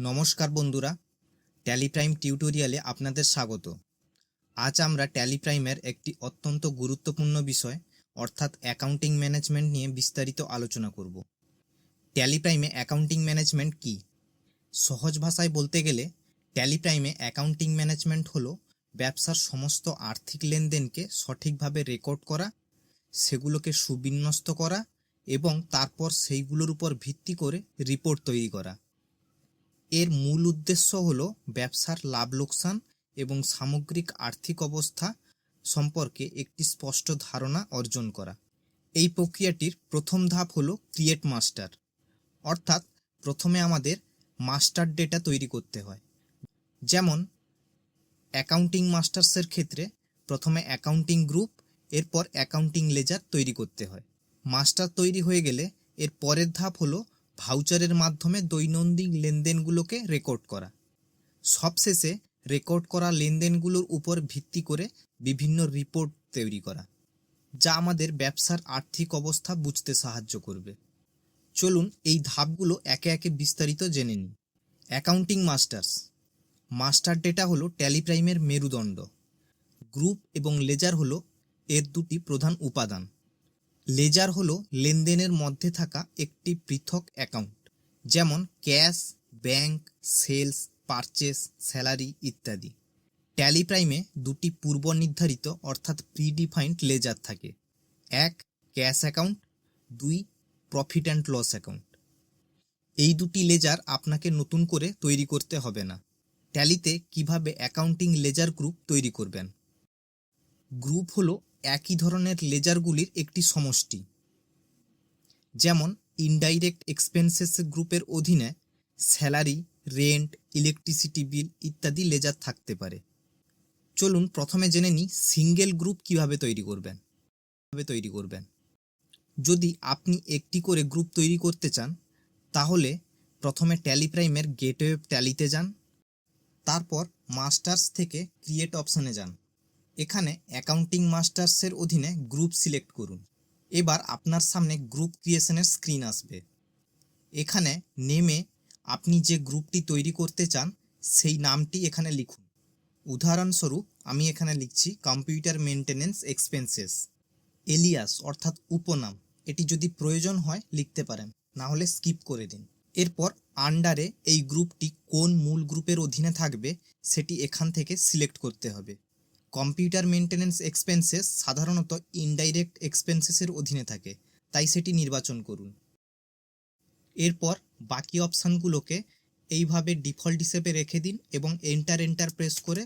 নমস্কার বন্ধুরা, tally prime টিউটোরিয়ালে আপনাদের স্বাগত। আজ আমরা ট্যালি প্রাইমের একটি অত্যন্ত গুরুত্বপূর্ণ বিষয় অর্থাৎ অ্যাকাউন্টিং ম্যানেজমেন্ট নিয়ে বিস্তারিত আলোচনা করব। ট্যালি প্রাইমে অ্যাকাউন্টিং ম্যানেজমেন্ট কী? সহজ ভাষায় বলতে গেলে ট্যালি প্রাইমে অ্যাকাউন্টিং ম্যানেজমেন্ট হলো ব্যবসার সমস্ত আর্থিক লেনদেনকে সঠিকভাবে রেকর্ড করা, সেগুলোকে সুবিন্যস্ত করা এবং তারপর সেইগুলোর উপর ভিত্তি করে রিপোর্ট তৈরি করা। এর মূল উদ্দেশ্য হল ব্যবসার লাভ লোকসান এবং সামগ্রিক আর্থিক অবস্থা সম্পর্কে একটি স্পষ্ট ধারণা অর্জন করা। এই প্রক্রিয়াটির প্রথম ধাপ হল ক্রিয়েট মাস্টার, অর্থাৎ প্রথমে আমাদের মাস্টার ডেটা তৈরি করতে হয়। যেমন অ্যাকাউন্টিং মাস্টার্সের ক্ষেত্রে প্রথমে অ্যাকাউন্টিং গ্রুপ, এরপর অ্যাকাউন্টিং লেজার তৈরি করতে হয়। মাস্টার তৈরি হয়ে গেলে এর পরের ধাপ হলো ভাউচারের মাধ্যমে দৈনন্দিন লেনদেনগুলোকে রেকর্ড করা। সবশেষে রেকর্ড করা লেনদেনগুলোর উপর ভিত্তি করে বিভিন্ন রিপোর্ট তৈরি করা, যা আমাদের ব্যবসার আর্থিক অবস্থা বুঝতে সাহায্য করবে। চলুন এই ধাপগুলো একে একে বিস্তারিত জেনে নিই। Accounting masters. মাস্টার ডেটা হলো ট্যালি প্রাইমের মেরুদণ্ড। গ্রুপ এবং লেজার হলো এর দুটি প্রধান উপাদান। লেজার হলো লেনদেনের মধ্যে থাকা একটি পৃথক অ্যাকাউন্ট, যেমন cash, bank, sales, purchase, salary ইত্যাদি। ট্যালি প্রাইমে দুটি পূর্ব নির্ধারিত অর্থাৎ প্রিডিফাইন্ড লেজার থাকে। এক, ক্যাশ অ্যাকাউন্ট, দুই, প্রফিট অ্যান্ড লস অ্যাকাউন্ট। এই দুটি লেজার আপনাকে নতুন করে তৈরি করতে হবে না। ট্যালিতে কিভাবে অ্যাকাউন্টিং লেজার গ্রুপ তৈরি করবেন? গ্রুপ হলো একই ধরনের লেজারগুলির একটি সমষ্টি। যেমন ইনডাইরেক্ট এক্সপেন্সেস গ্রুপের অধীনে স্যালারি, রেন্ট, ইলেকট্রিসিটি বিল ইত্যাদি লেজার থাকতে পারে। চলুন প্রথমে জেনে নিই সিঙ্গেল গ্রুপ কিভাবে তৈরি করবেন। যদি আপনি একটি করে গ্রুপ তৈরি করতে চান, তাহলে প্রথমে ট্যালি প্রাইমের গেটওয়ে ট্যালিতে যান, তারপর মাস্টার্স থেকে ক্রিয়েট অপশানে যান। এখানে অ্যাকাউন্টিং মাস্টার্সের অধীনে গ্রুপ সিলেক্ট করুন। এবার আপনার সামনে গ্রুপ ক্রিয়েশনের স্ক্রিন আসবে। এখানে নেমে আপনি যে গ্রুপটি তৈরি করতে চান সেই নামটি এখানে লিখুন। উদাহরণস্বরূপ আমি এখানে লিখছি কম্পিউটার মেনটেন্যান্স এক্সপেন্সেস। এলিয়াস অর্থাৎ উপনাম, এটি যদি প্রয়োজন হয় লিখতে পারেন, না হলে স্কিপ করে দিন। এরপর আন্ডারে এই গ্রুপটি কোন মূল গ্রুপের অধীনে থাকবে সেটি এখান থেকে সিলেক্ট করতে হবে। কম্পিউটার মেনটেন্যান্স এক্সপেন্সেস সাধারণত ইনডাইরেক্ট এক্সপেন্সেসের অধীনে থাকে, তাই সেটি নির্বাচন করুন। এরপর বাকি অপশানগুলোকে এইভাবে ডিফল্ট হিসেবে রেখে দিন এবং এন্টার প্রেস করে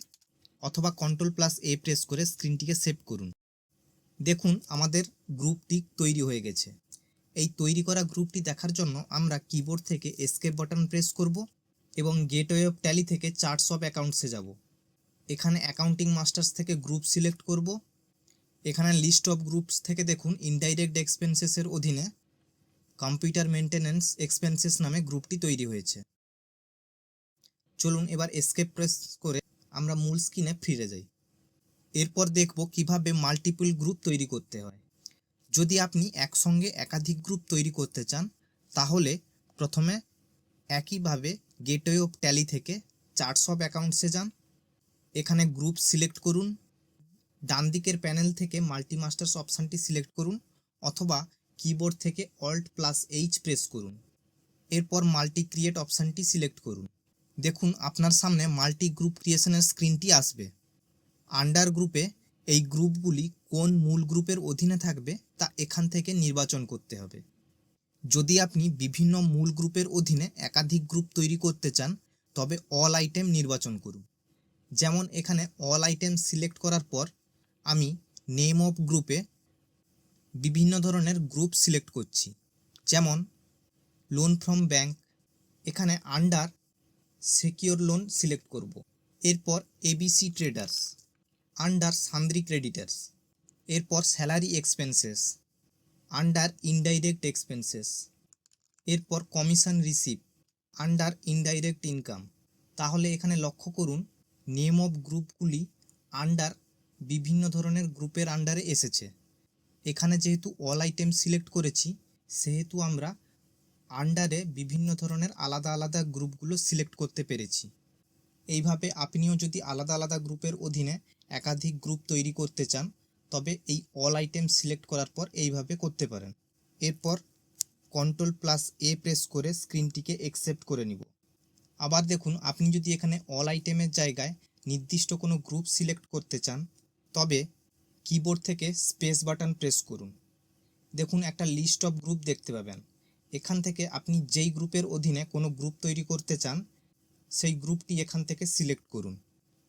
অথবা কন্ট্রোল+A প্রেস করে স্ক্রিনটিকে সেভ করুন। দেখুন আমাদের গ্রুপটি তৈরি হয়ে গেছে। এই তৈরি করা গ্রুপটি দেখার জন্য আমরা কিবোর্ড থেকে এসকেপ বাটন প্রেস করব এবং গেটওয়ে অফ ট্যালি থেকে চার্টস অফ অ্যাকাউন্টসে যাব। এখানে অ্যাকাউন্টিং মাস্টার্স থেকে গ্রুপ সিলেক্ট করব। এখানে লিস্ট অফ গ্রুপস থেকে দেখুন ইনডাইরেক্ট এক্সপেন্সেসের অধীনে কম্পিউটার মেনটেন্যান্স এক্সপেন্সেস নামে গ্রুপটি তৈরি হয়েছে। চলুন এবার এসকেপ প্রেস করে আমরা মূল স্ক্রিনে ফিরে যাই। এরপর দেখব কিভাবে মাল্টিপল গ্রুপ তৈরি করতে হয়। যদি আপনি একসঙ্গে একাধিক গ্রুপ তৈরি করতে চান, তাহলে প্রথমে একইভাবে গেটওয়ে অফ ট্যালি থেকে চার্টস অফ অ্যাকাউন্টসে যান। এখানে গ্রুপ সিলেক্ট করুন। ডান দিকের প্যানেল থেকে মাল্টি মাস্টার্স অপশানটি সিলেক্ট করুন অথবা কিবোর্ড থেকে Alt+H প্রেস করুন। এরপর মাল্টি ক্রিয়েট অপশানটি সিলেক্ট করুন। দেখুন আপনার সামনে মাল্টি গ্রুপ ক্রিয়েশনের স্ক্রিনটি আসবে। আন্ডার গ্রুপে এই গ্রুপগুলি কোন মূল গ্রুপের অধীনে থাকবে তা এখান থেকে নির্বাচন করতে হবে। যদি আপনি বিভিন্ন মূল গ্রুপের অধীনে একাধিক গ্রুপ তৈরি করতে চান, তবে অল আইটেম নির্বাচন করুন। যেমন এখানে অল আইটেম সিলেক্ট করার পর আমি নেম অফ গ্রুপে বিভিন্ন ধরনের গ্রুপ সিলেক্ট করছি, যেমন লোন ফ্রম ব্যাংক। এখানে আন্ডার সিকিউর লোন সিলেক্ট করব। এরপর ABC traders, under sundry creditors. এরপর salary expenses, under indirect expenses. এরপর commission receive, under indirect income. তাহলে এখানে লক্ষ্য করুন নেম অফ গ্রুপগুলি আন্ডার বিভিন্ন ধরনের গ্রুপের আন্ডারে এসেছে। এখানে যেহেতু অল আইটেম সিলেক্ট করেছি, সেহেতু আমরা আন্ডারে বিভিন্ন ধরনের আলাদা আলাদা গ্রুপগুলো সিলেক্ট করতে পেরেছি। এইভাবে আপনিও যদি আলাদা আলাদা গ্রুপের অধীনে একাধিক গ্রুপ তৈরি করতে চান তবে এই অল আইটেম সিলেক্ট করার পর এইভাবে করতে পারেন। এরপর Ctrl+A প্রেস করে স্ক্রিনটিকে একসেপ্ট করে নিব। আবার দেখুন, আপনি যদি এখানে অল আইটেমের জায়গায় নির্দিষ্ট কোনো গ্রুপ সিলেক্ট করতে চান তবে কিবোর্ড থেকে স্পেস বাটন প্রেস করুন। দেখুন একটা লিস্ট অফ গ্রুপ দেখতে পাবেন। এখান থেকে আপনি যেই গ্রুপের অধীনে কোনো গ্রুপ তৈরি করতে চান সেই গ্রুপটি এখান থেকে সিলেক্ট করুন।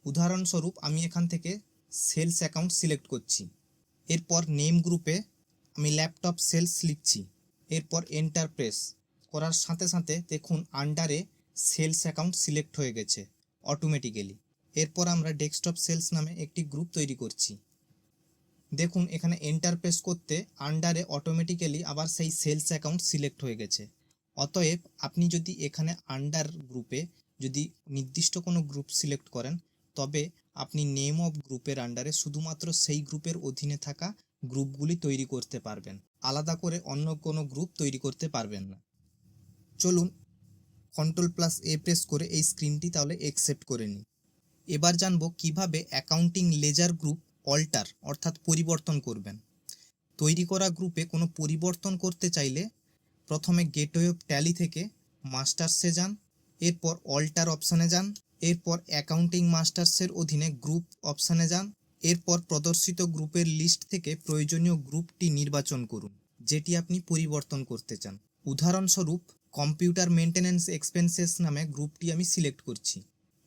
উদাহরণস্বরূপ আমি এখান থেকে সেলস অ্যাকাউন্ট সিলেক্ট করছি। এরপর নেম গ্রুপে আমি ল্যাপটপ সেলস লিখছি। এরপর এন্টার প্রেস করার সাথে সাথে দেখুন আন্ডারে সেলস অ্যাকাউন্ট সিলেক্ট হয়ে গেছে অটোমেটিক্যালি। এরপর আমরা ডেস্কটপ সেলস নামে একটি গ্রুপ তৈরি করছি। দেখুন এখানে এন্টার প্রেস করতে আন্ডারে অটোমেটিক্যালি আবার সেই সেলস অ্যাকাউন্ট সিলেক্ট হয়ে গেছে। অতএব আপনি যদি এখানে আন্ডার গ্রুপে যদি নির্দিষ্ট কোনো গ্রুপ সিলেক্ট করেন তবে আপনি নেম অফ গ্রুপের আন্ডারে শুধুমাত্র সেই গ্রুপের অধীনে থাকা গ্রুপগুলি তৈরি করতে পারবেন, আলাদা করে অন্য কোনো গ্রুপ তৈরি করতে পারবেন না। চলুন Ctrl+A প্রেস করে এই স্ক্রিনটি তাহলে একসেপ্ট করে নিই। এবার জানবো কিভাবে অ্যাকাউন্টিং লেজার গ্রুপ অল্টার অর্থাৎ পরিবর্তন করবেন। তৈরি করা গ্রুপে কোনো পরিবর্তন করতে চাইলে প্রথমে গেটওয়ে অফ ট্যালি থেকে মাস্টার্সে যান, এরপর অল্টার অপশানে যান, এরপর অ্যাকাউন্টিং মাস্টার্সের অধীনে গ্রুপ অপশানে যান, এরপর প্রদর্শিত গ্রুপের লিস্ট থেকে প্রয়োজনীয় গ্রুপটি নির্বাচন করুন যেটি আপনি পরিবর্তন করতে চান। উদাহরণস্বরূপ কম্পিউটার মেনটেন্যান্স এক্সপেন্সেস নামে গ্রুপটি আমি সিলেক্ট করছি।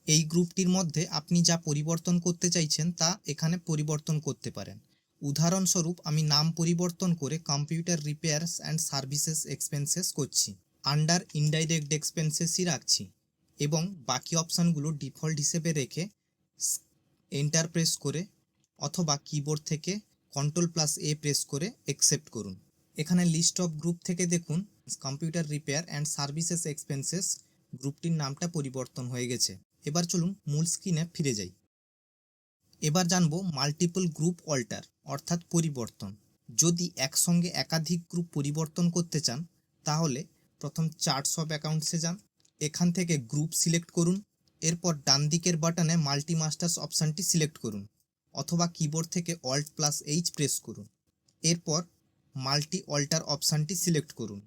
এই গ্রুপটির মধ্যে আপনি যা পরিবর্তন করতে চাইছেন তা এখানে পরিবর্তন করতে পারেন। উদাহরণস্বরূপ আমি নাম পরিবর্তন করে computer repairs and services expenses করছি, আন্ডার ইনডাইরেক্ট এক্সপেন্সেসই রাখছি এবং বাকি অপশানগুলো ডিফল্ট হিসেবে রেখে এন্টার প্রেস করে অথবা কিবোর্ড থেকে Ctrl+A প্রেস করে একসেপ্ট করুন। এখানে লিস্ট অফ গ্রুপ থেকে দেখুন computer repair and services expenses গ্রুপটির নামটা পরিবর্তন হয়ে গেছে। এবার চলুন মূল স্ক্রিনে ফিরে যাই। এবার জানবো মাল্টিপল গ্রুপ অল্টার অর্থাৎ পরিবর্তন। যদি একসঙ্গে একাধিক গ্রুপ পরিবর্তন করতে চান তাহলে প্রথম চার্টস অফ অ্যাকাউন্টসে যান, এখান থেকে গ্রুপ সিলেক্ট করুন, এরপর ডান দিকের বাটনে মাল্টি মাস্টার্স অপশানটি সিলেক্ট করুন অথবা কিবোর্ড থেকে Alt+H প্রেস করুন। এরপর মাল্টি অল্টার অপশানটি সিলেক্ট করুন।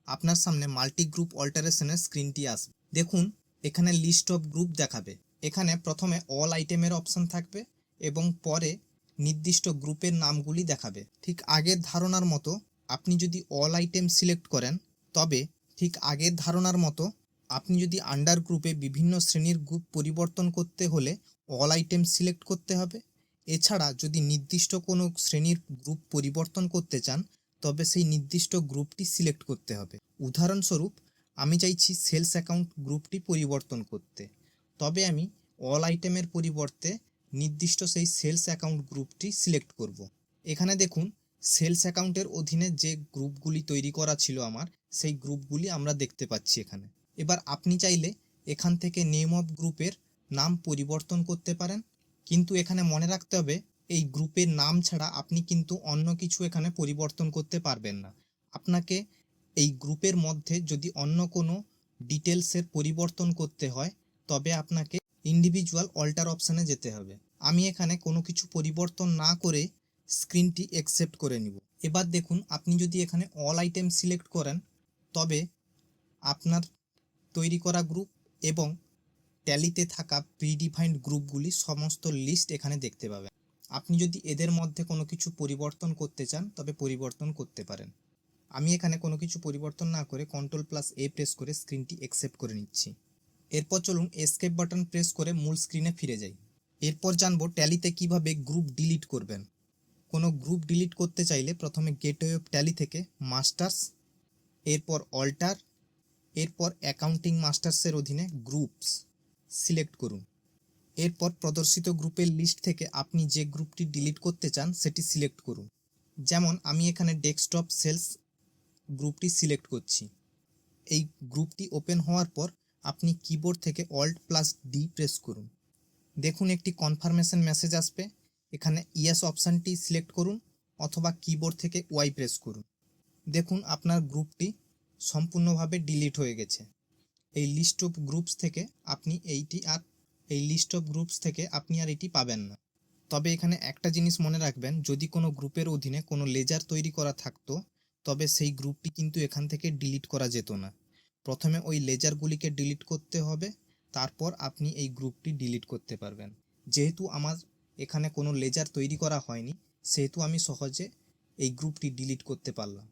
আপনার সামনে মাল্টি গ্রুপ অল্টারেশনের স্ক্রিনটি আসবে। দেখুন এখানে লিস্ট অফ গ্রুপ দেখাবে। এখানে প্রথমে অল আইটেমের অপশান থাকবে এবং পরে নির্দিষ্ট গ্রুপের নামগুলি দেখাবে। ঠিক আগের ধারণার মতো আপনি যদি অল আইটেম সিলেক্ট করেন তবে ঠিক আগের ধারণার মতো আপনি যদি আন্ডার গ্রুপে বিভিন্ন শ্রেণীর গ্রুপ পরিবর্তন করতে হলে অল আইটেম সিলেক্ট করতে হবে। এছাড়া যদি নির্দিষ্ট কোনো শ্রেণীর গ্রুপ পরিবর্তন করতে চান তবে সেই নির্দিষ্ট গ্রুপটি সিলেক্ট করতে হবে। উদাহরণস্বরূপ আমি চাইছি সেলস অ্যাকাউন্ট গ্রুপটি পরিবর্তন করতে, তবে আমি অল আইটেমের পরিবর্তে নির্দিষ্ট সেই সেলস অ্যাকাউন্ট গ্রুপটি সিলেক্ট করব। এখানে দেখুন সেলস অ্যাকাউন্টের অধীনে যে গ্রুপগুলি তৈরি করা ছিল আমার সেই গ্রুপগুলি আমরা দেখতে পাচ্ছি এখানে। এবার আপনি চাইলে এখান থেকে নেম অফ গ্রুপের নাম পরিবর্তন করতে পারেন, কিন্তু এখানে মনে রাখতে হবে এই গ্রুপের নাম ছাড়া আপনি কিন্তু অন্য কিছু এখানে পরিবর্তন করতে পারবেন না। আপনাকে এই গ্রুপের মধ্যে যদি অন্য কোনো ডিটেলসের পরিবর্তন করতে হয় তবে আপনাকে ইন্ডিভিজুয়াল অল্টার অপশানে যেতে হবে। আমি এখানে কোনো কিছু পরিবর্তন না করে স্ক্রিনটি একসেপ্ট করে নিব। এবার দেখুন আপনি যদি এখানে অল আইটেম সিলেক্ট করেন তবে আপনার তৈরি করা গ্রুপ এবং ট্যালিতে থাকা প্রিডিফাইন্ড গ্রুপগুলি সমস্ত লিস্ট এখানে দেখতে পাবেন। আপনি যদি এদের মধ্যে কোনো কিছু পরিবর্তন করতে চান তবে পরিবর্তন করতে পারেন। আমি এখানে কোনো কিছু পরিবর্তন না করে Ctrl+A প্রেস করে স্ক্রিনটি একসেপ্ট করে নিচ্ছি। এরপর চলুন এসকেপ বাটন প্রেস করে মূল স্ক্রিনে ফিরে যাই। এরপর জানবো ট্যালিতে কিভাবে গ্রুপ ডিলিট করবেন। কোনো গ্রুপ ডিলিট করতে চাইলে প্রথমে গেটওয়ে অফ ট্যালি থেকে মাস্টার্স, এরপর অল্টার, এরপর অ্যাকাউন্টিং মাস্টার্সের অধীনে গ্রুপস সিলেক্ট করুন। এরপর প্রদর্শিত গ্রুপের লিস্ট থেকে আপনি যে গ্রুপটি ডিলিট করতে চান সেটি সিলেক্ট করুন। যেমন আমি এখানে ডেস্কটপ সেলস গ্রুপটি সিলেক্ট করছি। এই গ্রুপটি ওপেন হওয়ার পর আপনি কিবোর্ড থেকে Alt+D প্রেস করুন। দেখুন একটি কনফার্মেশন মেসেজ আসবে। এখানে ইয়েস অপশানটি সিলেক্ট করুন অথবা কিবোর্ড থেকে Y প্রেস করুন। দেখুন আপনার গ্রুপটি সম্পূর্ণভাবে ডিলিট হয়ে গেছে। এই লিস্ট অফ গ্রুপস থেকে আপনি আর এটি পাবেন না। তবে এখানে একটা জিনিস মনে রাখবেন, যদি কোনো গ্রুপের অধীনে কোনো লেজার তৈরি করা থাকতো তবে সেই গ্রুপটি কিন্তু এখান থেকে ডিলিট করা যেত না। প্রথমে ওই লেজারগুলিকে ডিলিট করতে হবে, তারপর আপনি এই গ্রুপটি ডিলিট করতে পারবেন। যেহেতু আমার এখানে কোনো লেজার তৈরি করা হয়নি, সেহেতু আমি সহজে এই গ্রুপটি ডিলিট করতে পারলাম।